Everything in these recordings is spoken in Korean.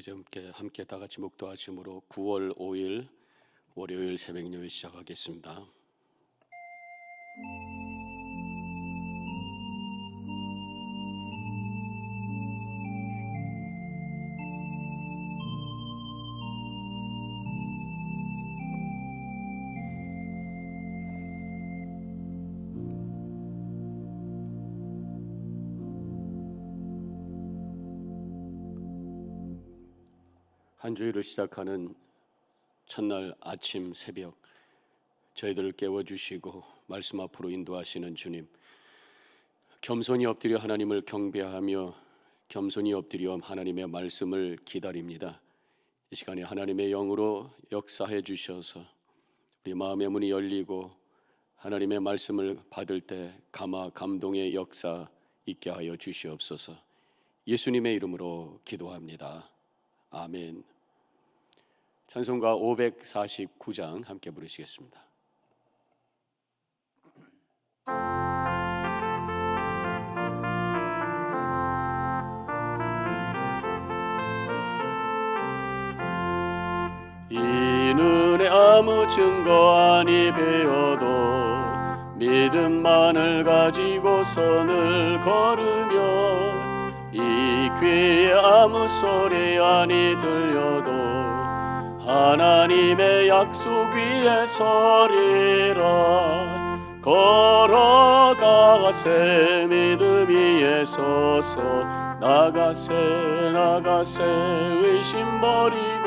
이제 함께 다 같이 묵도하심으로 9월 5일 월요일 새벽 예배 시작하겠습니다. 한 주일을 시작하는 첫날 아침 새벽 저희들을 깨워주시고 말씀 앞으로 인도하시는 주님, 겸손히 엎드려 하나님을 경배하며 겸손히 엎드려 하나님의 말씀을 기다립니다. 이 시간에 하나님의 영으로 역사해 주셔서 우리 마음의 문이 열리고 하나님의 말씀을 받을 때 감동의 역사 있게 하여 주시옵소서. 예수님의 이름으로 기도합니다. 아멘. 찬송가 549장 함께 부르시겠습니다. 이 눈에 아무 증거 아니 배어도 믿음만을 가지고 선을 걸으며 이 귀에 아무 소리 아니 들려도 하나님의 약속 위에 서리라. 걸어가세 믿음 위에 서서 나가세 의심 버리고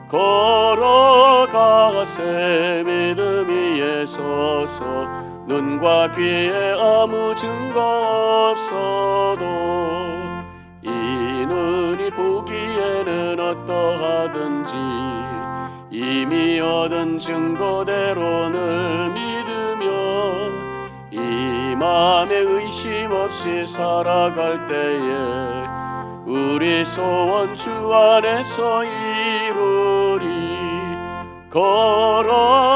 걸어가세 믿음 위에 서서 눈과 귀에 아무 증거 없어도 이 눈이 보기에는 어떠하든지 이미 얻은 증거대로 늘 믿으며 이 맘에 의심 없이 살아갈 때에 우리 소원 주 안에서 이루리. 걸어가세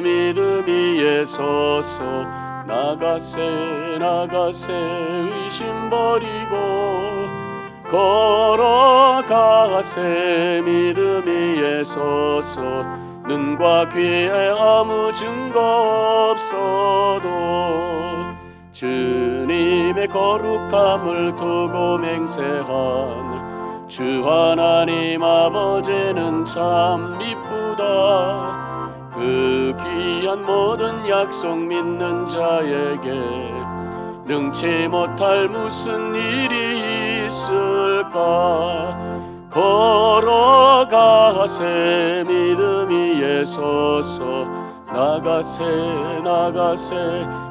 믿음 위에 서서 나가세 의심 버리고 걸어가세 믿음 위에 서서 눈과 귀에 아무 증거 없어도 주님의 거룩함을 두고 맹세한 주 하나님 아버지는 참 이쁘다. 그 귀한 모든 약속 믿는 자에게 능치 못할 무슨 일이 있을까. 걸어가세 믿음 위에 서서 나가세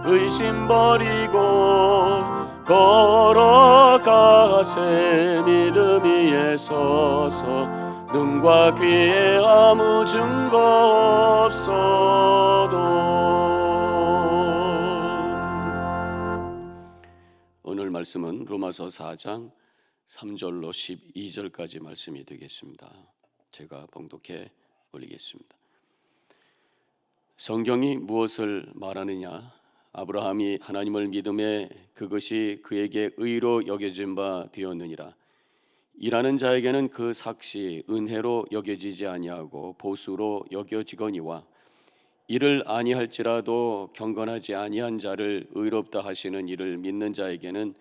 의심 버리고 걸어가세 믿음 위에 서서 눈과 귀에 아무 증거 없어도. 오늘 말씀은 로마서 4장 3절로 12절까지 말씀이 되겠습니다. 제가 봉독해 올리겠습니다. 성경이 무엇을 말하느냐? 아브라함이 하나님을 믿음에 그것이 그에게 의로 여겨진 바 되었느니라. 일하는 자에게는 그 삭시 은혜로 여겨지지 아니하고 보수로 여겨지거니와 이를 아니할지라도 경건하지 아니한 자를 의롭다 하시는 이를 믿는 자에게는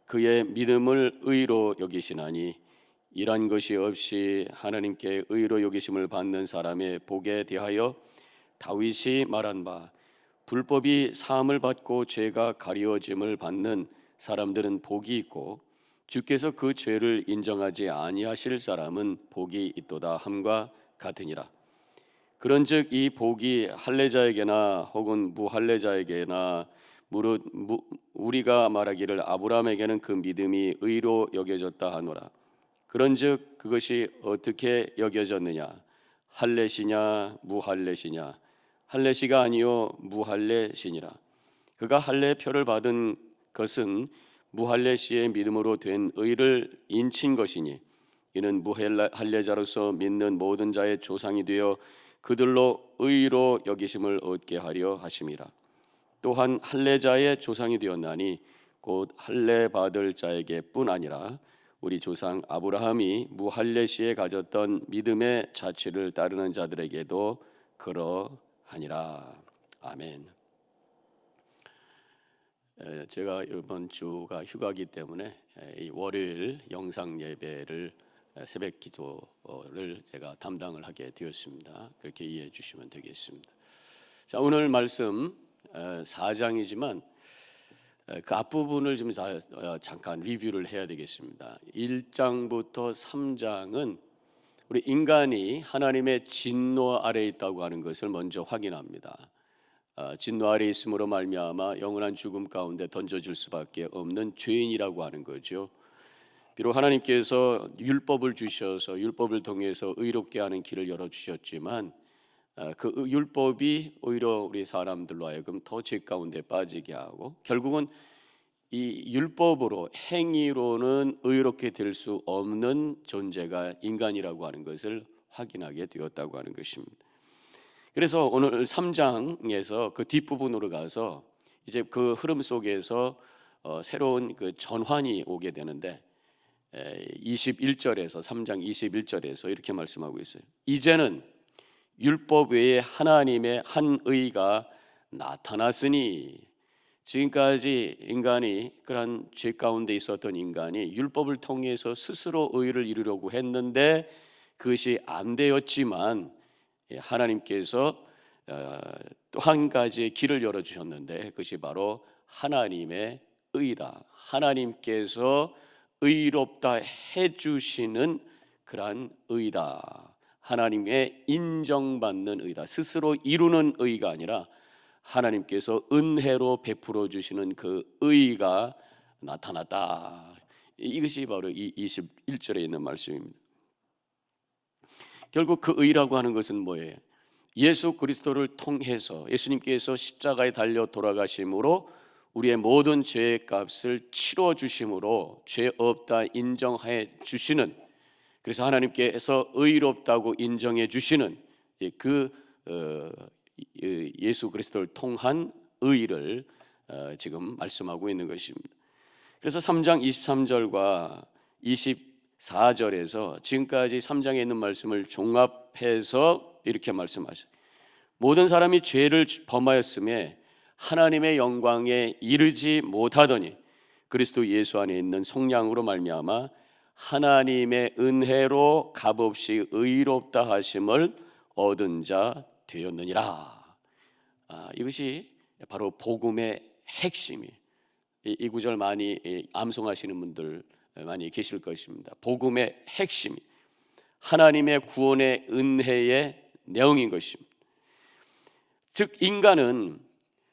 그의 믿음을 의로 여기시나니 일한 것이 없이 하나님께 의로 여기심을 받는 사람의 복에 대하여 다윗이 말한 바 불법이 사함을 받고 죄가 가리워짐을 받는 사람들은 복이 있고 주께서 그 죄를 인정하지 아니하실 사람은 복이 있도다 함과 같으니라. 그런즉 이 복이 할례자에게나 혹은 무할례자에게나 무릇 우리가 말하기를 아브라함에게는 그 믿음이 의로 여겨졌다 하노라. 그런즉 그것이 어떻게 여겨졌느냐? 할례시냐 무할례시냐? 할례시가 아니요 무할례시니라. 그가 할례의 표를 받은 것은 무할례시의 믿음으로 된 의를 인친 것이니 이는 무할례자로서 믿는 모든 자의 조상이 되어 그들로 의로 여기심을 얻게 하려 하심이라. 또한 할례자의 조상이 되었나니 곧 할례 받을 자에게뿐 아니라 우리 조상 아브라함이 무할례시에 가졌던 믿음의 자취를 따르는 자들에게도 그러하니라. 아멘. 제가 이번 주가 휴가이기 때문에 이 월요일 영상 예배를 새벽 기도를 제가 담당을 하게 되었습니다. 그렇게 이해해 주시면 되겠습니다. 자, 오늘 말씀 4장이지만 그 앞부분을 좀 잠깐 리뷰를 해야 되겠습니다. 1장부터 3장은 우리 인간이 하나님의 진노 아래에 있다고 하는 것을 먼저 확인합니다. 진노 아래에 있음으로 말미암아 영원한 죽음 가운데 던져질 수밖에 없는 죄인이라고 하는 거죠. 비록 하나님께서 율법을 주셔서 율법을 통해서 의롭게 하는 길을 열어주셨지만 그 율법이 오히려 우리 사람들로 하여금 더 죄 가운데 빠지게 하고 결국은 이 율법으로 행위로는 의롭게 될 수 없는 존재가 인간이라고 하는 것을 확인하게 되었다고 하는 것입니다. 그래서 오늘 3장에서 그 뒷부분으로 가서 이제 그 흐름 속에서 새로운 그 전환이 오게 되는데 21절에서 3장 21절에서 이렇게 말씀하고 있어요. 이제는 율법 외에 하나님의 한 의가 나타났으니, 지금까지 인간이 그런 죄 가운데 있었던 인간이 율법을 통해서 스스로 의를 이루려고 했는데 그것이 안 되었지만 하나님께서 또 한 가지의 길을 열어주셨는데 그것이 바로 하나님의 의다. 하나님께서 의롭다 해주시는 그러한 의다. 하나님의 인정받는 의다. 스스로 이루는 의가 아니라 하나님께서 은혜로 베풀어 주시는 그 의가 나타났다. 이것이 바로 이 21절에 있는 말씀입니다. 결국 그 의라고 하는 것은 뭐예요? 예수 그리스도를 통해서 예수님께서 십자가에 달려 돌아가심으로 우리의 모든 죄의 값을 치러 주심으로 죄 없다 인정해 주시는, 그래서 하나님께서 의롭다고 인정해 주시는 그 예수 그리스도를 통한 의를 지금 말씀하고 있는 것입니다. 그래서 3장 23절과 24절에서 지금까지 3장에 있는 말씀을 종합해서 이렇게 말씀하셔요. 모든 사람이 죄를 범하였음에 하나님의 영광에 이르지 못하더니 그리스도 예수 안에 있는 속량으로 말미암아 하나님의 은혜로 값없이 의롭다 하심을 얻은 자 되었느니라. 이것이 바로 복음의 핵심이. 이 구절 많이 암송하시는 분들 많이 계실 것입니다. 복음의 핵심이 하나님의 구원의 은혜의 내용인 것입니다. 즉 인간은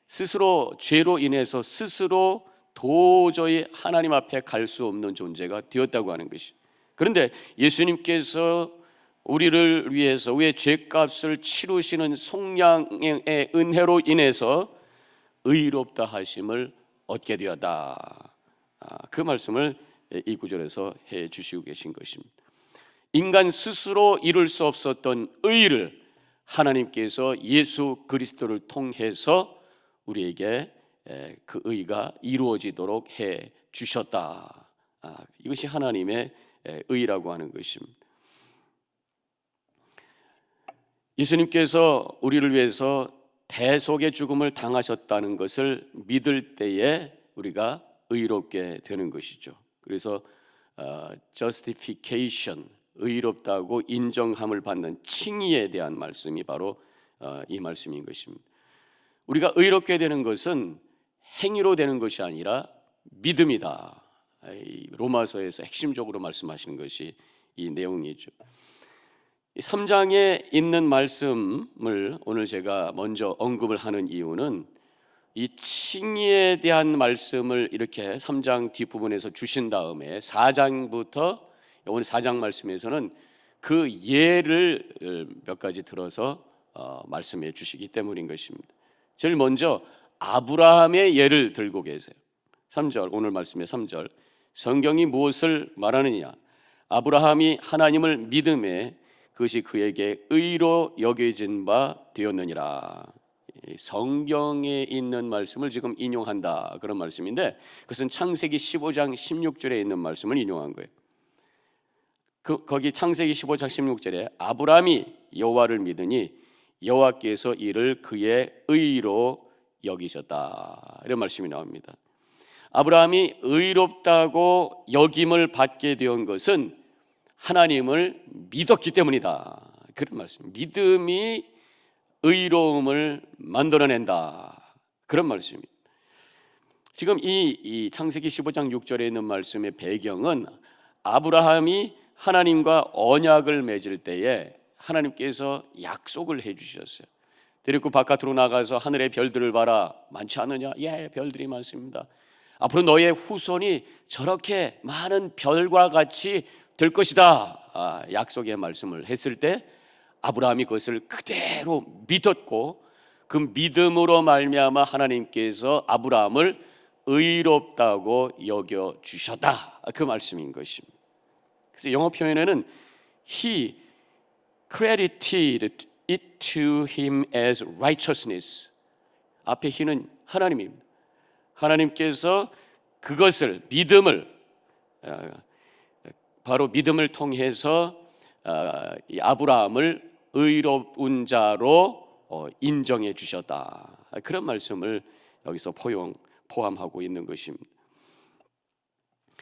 스스로 죄로 인해서 스스로 도저히 하나님 앞에 갈 수 없는 존재가 되었다고 하는 것이. 그런데 예수님께서 우리를 위해서 우리의 죄값을 치르시는 속량의 은혜로 인해서 의롭다 하심을 얻게 되었다. 그 말씀을 이 구절에서 해 주시고 계신 것입니다. 인간 스스로 이룰 수 없었던 의를 하나님께서 예수 그리스도를 통해서 우리에게 그 의가 이루어지도록 해 주셨다. 이것이 하나님의 의라고 하는 것입니다. 예수님께서 우리를 위해서 대속의 죽음을 당하셨다는 것을 믿을 때에 우리가 의롭게 되는 것이죠. 그래서 justification, 의롭다고 인정함을 받는 칭의에 대한 말씀이 바로 이 말씀인 것입니다. 우리가 의롭게 되는 것은 행위로 되는 것이 아니라 믿음이다. 로마서에서 핵심적으로 말씀하시는 것이 이 내용이죠. 3장에 있는 말씀을 오늘 제가 먼저 언급을 하는 이유는 이 칭의에 대한 말씀을 이렇게 3장 뒷부분에서 주신 다음에 4장부터 오늘 4장 말씀에서는 그 예를 몇 가지 들어서 말씀해 주시기 때문인 것입니다. 제일 먼저 아브라함의 예를 들고 계세요. 3절, 오늘 말씀의 3절. 성경이 무엇을 말하느냐? 아브라함이 하나님을 믿음에 그것이 그에게 의로 여겨진 바 되었느니라. 성경에 있는 말씀을 지금 인용한다, 그런 말씀인데 그것은 창세기 15장 16절에 있는 말씀을 인용한 거예요. 거기 창세기 15장 16절에 아브라함이 여호와를 믿으니 여호와께서 이를 그의 의로 여기셨다, 이런 말씀이 나옵니다. 아브라함이 의롭다고 여김을 받게 된 것은 하나님을 믿었기 때문이다, 그런 말씀. 믿음이 의로움을 만들어낸다, 그런 말씀입니다. 지금 이 창세기 15장 6절에 있는 말씀의 배경은 아브라함이 하나님과 언약을 맺을 때에 하나님께서 약속을 해주셨어요. 데리고 바깥으로 나가서 하늘의 별들을 봐라, 많지 않느냐? 예, 별들이 많습니다. 앞으로 너의 후손이 저렇게 많은 별과 같이 될 것이다, 약속의 말씀을 했을 때 아브라함이 그것을 그대로 믿었고, 그 믿음으로 말미암아 하나님께서 아브라함을 의롭다고 여겨주셨다, 그 말씀인 것입니다. 그래서 영어 표현에는 He credited it to him as righteousness. 앞에 He는 하나님입니다. 하나님께서 그것을, 믿음을, 바로 믿음을 통해서 이 아브라함을 의로운 자로 인정해 주셨다, 그런 말씀을 여기서 포함하고 있는 것입니다.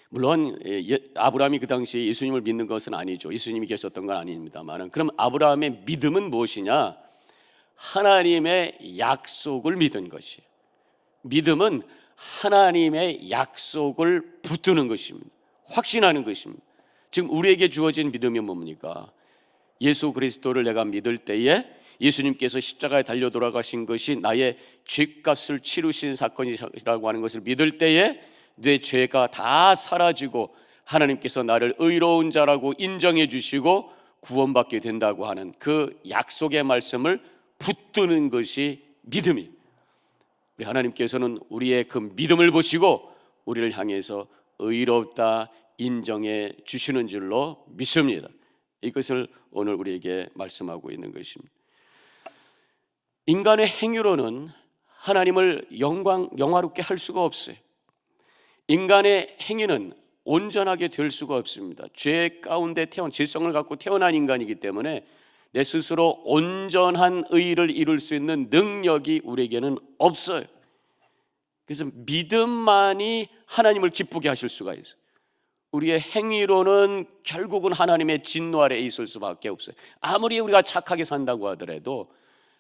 물론 아브라함이 그 당시에 예수님을 믿는 것은 아니죠. 예수님이 계셨던 건 아닙니다만, 그럼 아브라함의 믿음은 무엇이냐? 하나님의 약속을 믿은 것이에요. 믿음은 하나님의 약속을 붙드는 것입니다. 확신하는 것입니다. 지금 우리에게 주어진 믿음이 뭡니까? 예수 그리스도를 내가 믿을 때에 예수님께서 십자가에 달려 돌아가신 것이 나의 죄값을 치르신 사건이라고 하는 것을 믿을 때에 내 죄가 다 사라지고 하나님께서 나를 의로운 자라고 인정해 주시고 구원받게 된다고 하는 그 약속의 말씀을 붙드는 것이 믿음이에요. 우리 하나님께서는 우리의 그 믿음을 보시고 우리를 향해서 의롭다 인정해 주시는 줄로 믿습니다. 이것을 오늘 우리에게 말씀하고 있는 것입니다. 인간의 행위로는 하나님을 영화롭게 할 수가 없어요. 인간의 행위는 온전하게 될 수가 없습니다. 죄 가운데 죄성을 갖고 태어난 인간이기 때문에 내 스스로 온전한 의를 이룰 수 있는 능력이 우리에게는 없어요. 그래서 믿음만이 하나님을 기쁘게 하실 수가 있어요. 우리의 행위로는 결국은 하나님의 진노 아래에 있을 수밖에 없어요. 아무리 우리가 착하게 산다고 하더라도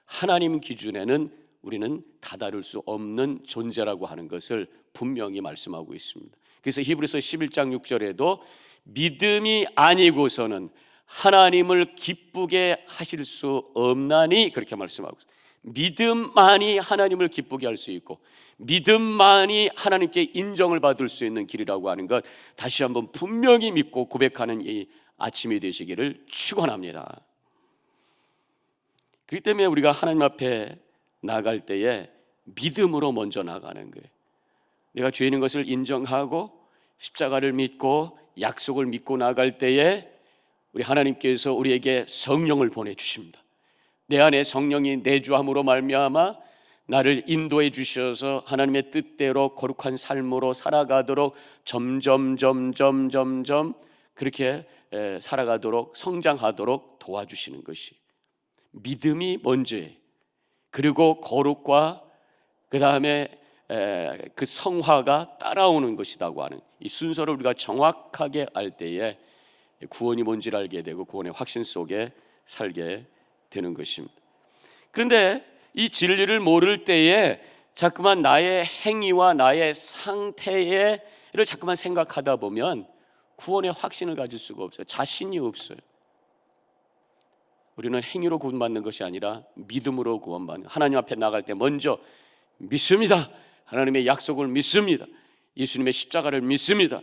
하나님 기준에는 우리는 다다를 수 없는 존재라고 하는 것을 분명히 말씀하고 있습니다. 그래서 히브리서 11장 6절에도 믿음이 아니고서는 하나님을 기쁘게 하실 수 없나니, 그렇게 말씀하고 있습니다. 믿음만이 하나님을 기쁘게 할 수 있고 믿음만이 하나님께 인정을 받을 수 있는 길이라고 하는 것, 다시 한번 분명히 믿고 고백하는 이 아침이 되시기를 축원합니다. 그렇기 때문에 우리가 하나님 앞에 나갈 때에 믿음으로 먼저 나가는 거예요. 내가 죄인인 것을 인정하고 십자가를 믿고 약속을 믿고 나갈 때에 우리 하나님께서 우리에게 성령을 보내주십니다. 내 안에 성령이 내주함으로 말미암아 나를 인도해 주셔서 하나님의 뜻대로 거룩한 삶으로 살아가도록 점점 그렇게 살아가도록 성장하도록 도와주시는 것이 믿음이 먼저예요. 그리고 거룩과 그 다음에 그 성화가 따라오는 것이라고 하는 이 순서를 우리가 정확하게 알 때에 구원이 뭔지를 알게 되고 구원의 확신 속에 살게 되는 것입니다. 그런데 이 진리를 모를 때에 자꾸만 나의 행위와 나의 상태를 자꾸만 생각하다 보면 구원의 확신을 가질 수가 없어요. 자신이 없어요. 우리는 행위로 구원받는 것이 아니라 믿음으로 구원받는, 하나님 앞에 나갈 때 먼저 믿습니다. 하나님의 약속을 믿습니다. 예수님의 십자가를 믿습니다.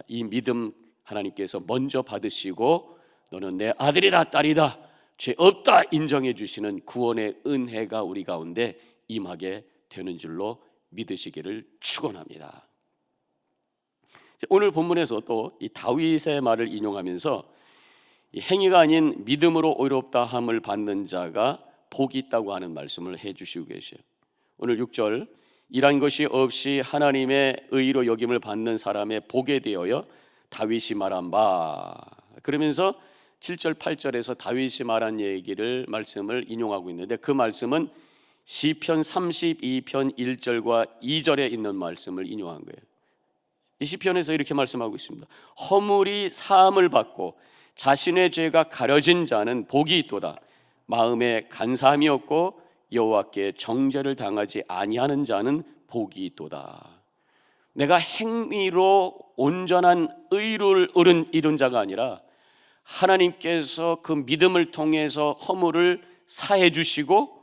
이 믿음 하나님께서 먼저 받으시고 너는 내 아들이다 딸이다 죄 없다 인정해 주시는 구원의 은혜가 우리 가운데 임하게 되는 줄로 믿으시기를 축원합니다. 오늘 본문에서 또 이 다윗의 말을 인용하면서 이 행위가 아닌 믿음으로 의롭다 함을 받는 자가 복이 있다고 하는 말씀을 해주시고 계세요. 오늘 6절, 이란 것이 없이 하나님의 의로 여김을 받는 사람의 복에 대하여 다윗이 말한 바, 그러면서 7절 8절에서 다윗이 말한 말씀을 인용하고 있는데, 그 말씀은 시편 32편 1절과 2절에 있는 말씀을 인용한 거예요. 이 시편에서 이렇게 말씀하고 있습니다. 허물이 사함을 받고 자신의 죄가 가려진 자는 복이 있도다. 마음에 간사함이 없고 여호와께 정죄를 당하지 아니하는 자는 복이 있도다. 내가 행위로 온전한 의를 이룬 자가 아니라 하나님께서 그 믿음을 통해서 허물을 사해 주시고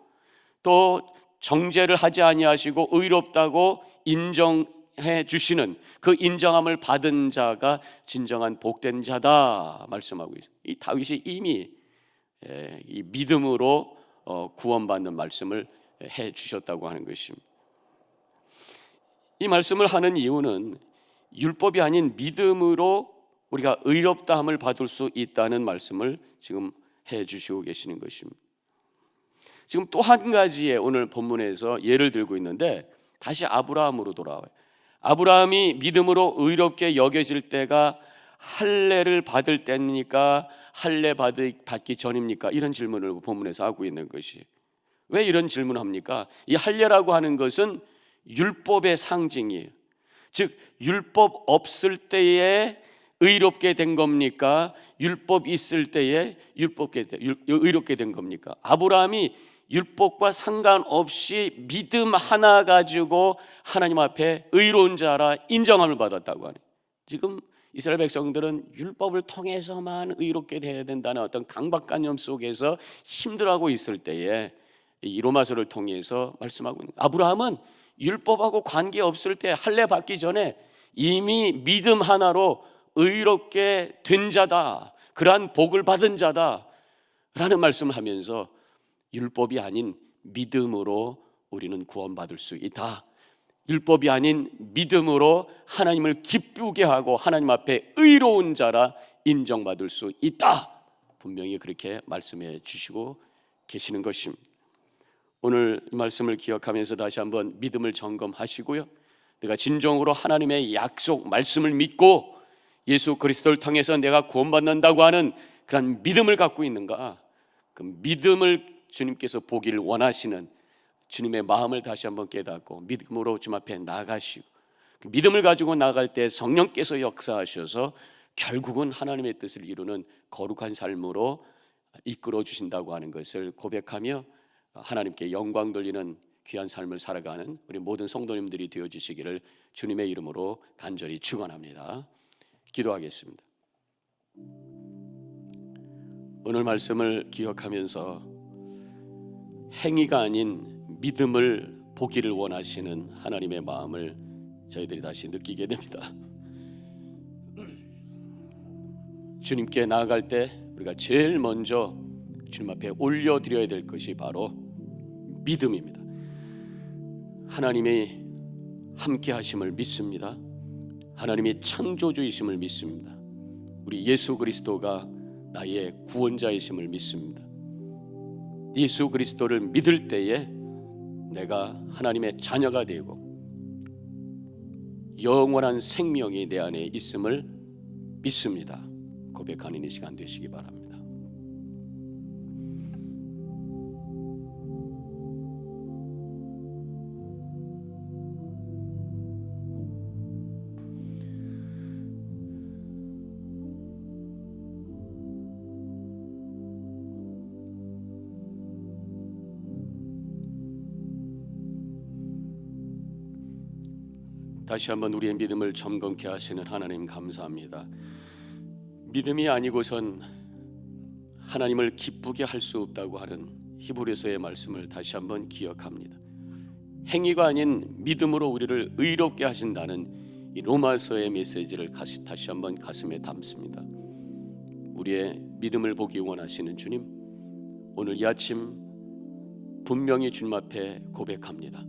또 정죄를 하지 아니하시고 의롭다고 인정해 주시는 그 인정함을 받은 자가 진정한 복된 자다 말씀하고 있어요. 이 다윗이 이미 이 믿음으로 구원받는 말씀을 해 주셨다고 하는 것입니다. 이 말씀을 하는 이유는 율법이 아닌 믿음으로 우리가 의롭다함을 받을 수 있다는 말씀을 지금 해 주시고 계시는 것입니다. 지금 또 한 가지의 오늘 본문에서 예를 들고 있는데, 다시 아브라함으로 돌아와요. 아브라함이 믿음으로 의롭게 여겨질 때가 할례를 받을 때입니까? 할례 받기 전입니까? 이런 질문을 본문에서 하고 있는 것이, 왜 이런 질문을 합니까? 이 할례라고 하는 것은 율법의 상징이에요. 즉 율법 없을 때에 의롭게 된 겁니까? 율법 있을 때에 의롭게 된 겁니까? 아브라함이 율법과 상관없이 믿음 하나 가지고 하나님 앞에 의로운 자라 인정함을 받았다고 하네. 지금 이스라엘 백성들은 율법을 통해서만 의롭게 돼야 된다는 어떤 강박관념 속에서 힘들어하고 있을 때에 이 로마서를 통해서 말씀하고 있는 거예요. 아브라함은 율법하고 관계없을 때, 할례 받기 전에 이미 믿음 하나로 의롭게 된 자다, 그러한 복을 받은 자다 라는 말씀을 하면서 율법이 아닌 믿음으로 우리는 구원받을 수 있다, 율법이 아닌 믿음으로 하나님을 기쁘게 하고 하나님 앞에 의로운 자라 인정받을 수 있다, 분명히 그렇게 말씀해 주시고 계시는 것입니다. 오늘 이 말씀을 기억하면서 다시 한번 믿음을 점검하시고요, 내가 진정으로 하나님의 약속 말씀을 믿고 예수 그리스도를 통해서 내가 구원받는다고 하는 그런 믿음을 갖고 있는가, 그 믿음을 주님께서 보기를 원하시는 주님의 마음을 다시 한번 깨닫고 믿음으로 주님 앞에 나가시고, 그 믿음을 가지고 나갈 때 성령께서 역사하셔서 결국은 하나님의 뜻을 이루는 거룩한 삶으로 이끌어 주신다고 하는 것을 고백하며 하나님께 영광 돌리는 귀한 삶을 살아가는 우리 모든 성도님들이 되어주시기를 주님의 이름으로 간절히 축원합니다. 기도하겠습니다. 오늘 말씀을 기억하면서 행위가 아닌 믿음을 보기를 원하시는 하나님의 마음을 저희들이 다시 느끼게 됩니다. 주님께 나아갈 때 우리가 제일 먼저 주님 앞에 올려드려야 될 것이 바로 믿음입니다. 하나님이 함께 하심을 믿습니다. 하나님이 창조주이심을 믿습니다. 우리 예수 그리스도가 나의 구원자이심을 믿습니다. 예수 그리스도를 믿을 때에 내가 하나님의 자녀가 되고 영원한 생명이 내 안에 있음을 믿습니다. 고백하는 이 시간 되시기 바랍니다. 다시 한번 우리의 믿음을 점검케 하시는 하나님 감사합니다. 믿음이 아니고선 하나님을 기쁘게 할 수 없다고 하는 히브리서의 말씀을 다시 한번 기억합니다. 행위가 아닌 믿음으로 우리를 의롭게 하신다는 이 로마서의 메시지를 다시 한번 가슴에 담습니다. 우리의 믿음을 보기 원하시는 주님, 오늘 이 아침 분명히 주님 앞에 고백합니다.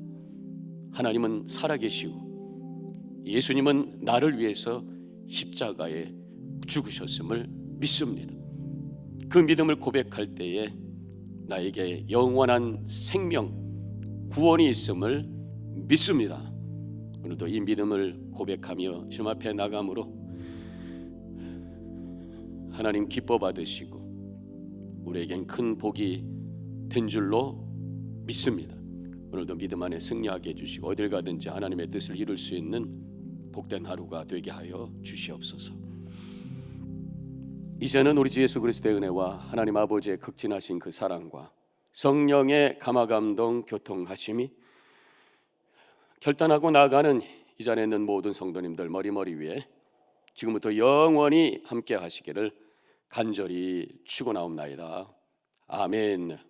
하나님은 살아계시고 예수님은 나를 위해서 십자가에 죽으셨음을 믿습니다. 그 믿음을 고백할 때에 나에게 영원한 생명, 구원이 있음을 믿습니다. 오늘도 이 믿음을 고백하며 주님 앞에 나감으로 하나님 기뻐 받으시고 우리에겐 큰 복이 된 줄로 믿습니다. 오늘도 믿음 안에 승리하게 해주시고 어딜 가든지 하나님의 뜻을 이룰 수 있는 복된 하루가 되게 하여 주시옵소서. 이제는 우리 주 예수 그리스도의 은혜와 하나님 아버지의 극진하신 그 사랑과 성령의 감화감동 교통하심이 결단하고 나아가는 이 자리에 있는 모든 성도님들 머리 위에 지금부터 영원히 함께 하시기를 간절히 축원하옵나이다. 아멘.